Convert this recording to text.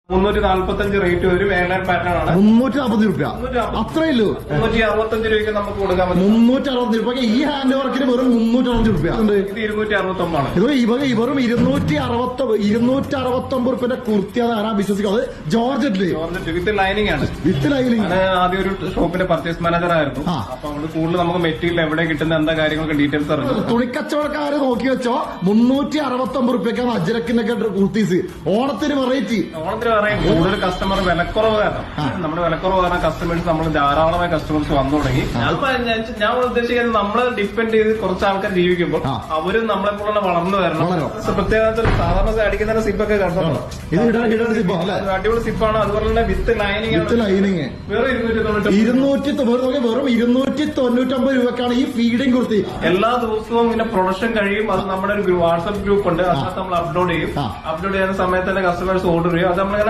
345 rate വരും. Airline pattern ആണ്. 340 രൂപ അത്രയല്ലോ. 365 രൂപയ്ക്ക് നമുക്ക് കൊടുക്കാൻ പറ്റും. 360 രൂപ. ഈ ഹാൻഡ് വർക്കിന് വെറും 360 രൂപ. ഇത് 269 ആണ്. ഇത് വെറും 269 രൂപയുടെ കുർത്തിയാണ്. ആരാ വിശ്വസിക്കുന്നത്? ജോർജറ്റ് വിത്ത് ലൈനിങ് ആണ്. With lining. ആദ്യം ഒരു ഷോപ്പിലെ പർച്ചേസ് മാനേജർ ആയിരുന്നു. അപ്പൊ അവിടെ കൂടുതൽ നമുക്ക് മെറ്റീരിയൽ എവിടെ കിട്ടുന്ന എന്താ കാര്യങ്ങളൊക്കെ ഡീറ്റെയിൽസ് അറിഞ്ഞു. തുണിക്കച്ചവടക്കാരെ നോക്കി വെച്ചോ 369 രൂപയ്ക്കാണ് അജ്രക്കിനൊക്കെ കുർത്തീസ്. ഓണത്തിന് വെറൈറ്റി. കൂടുതൽ കസ്റ്റമർ വിലക്കുറവ് കാരണം നമ്മുടെ വിലക്കുറവ് കാരണം കസ്റ്റമേഴ്സ് നമ്മൾ ധാരാളമായി കസ്റ്റമേഴ്സ് വന്നു തുടങ്ങി. ഞാൻ ഉദ്ദേശിക്കുന്നത് നമ്മളെ ഡിപ്പെൻഡ് ചെയ്ത് കുറച്ച് ആൾക്കാർ ജീവിക്കുമ്പോൾ അവരും നമ്മളെ പോലെ വളർന്നു വരണം. പ്രത്യേകത സാധാരണ അടിക്കുന്ന സിപ്പൊക്കെ കണ്ടോ? അടിപൊളി സിപ്പാണ്. അതുപോലെ തന്നെ വിത്ത് ലൈനിങ് വെറും 299 രൂപക്കാണ് ഈ ഫീഡിംഗ് കുർത്തി. എല്ലാ ദിവസവും ഇങ്ങനെ പ്രൊഡക്ഷൻ കഴിയും. അത് നമ്മുടെ ഒരു വാട്സ്ആപ്പ് ഗ്രൂപ്പ് ഉണ്ട്. അതിനകത്ത് നമ്മൾ അപ്ലോഡ് ചെയ്യും. അപ്ലോഡ് ചെയ്യുന്ന സമയത്ത് തന്നെ കസ്റ്റമേഴ്സ് ഓർഡർ ചെയ്യും. അത് നമ്മളിങ്ങനെ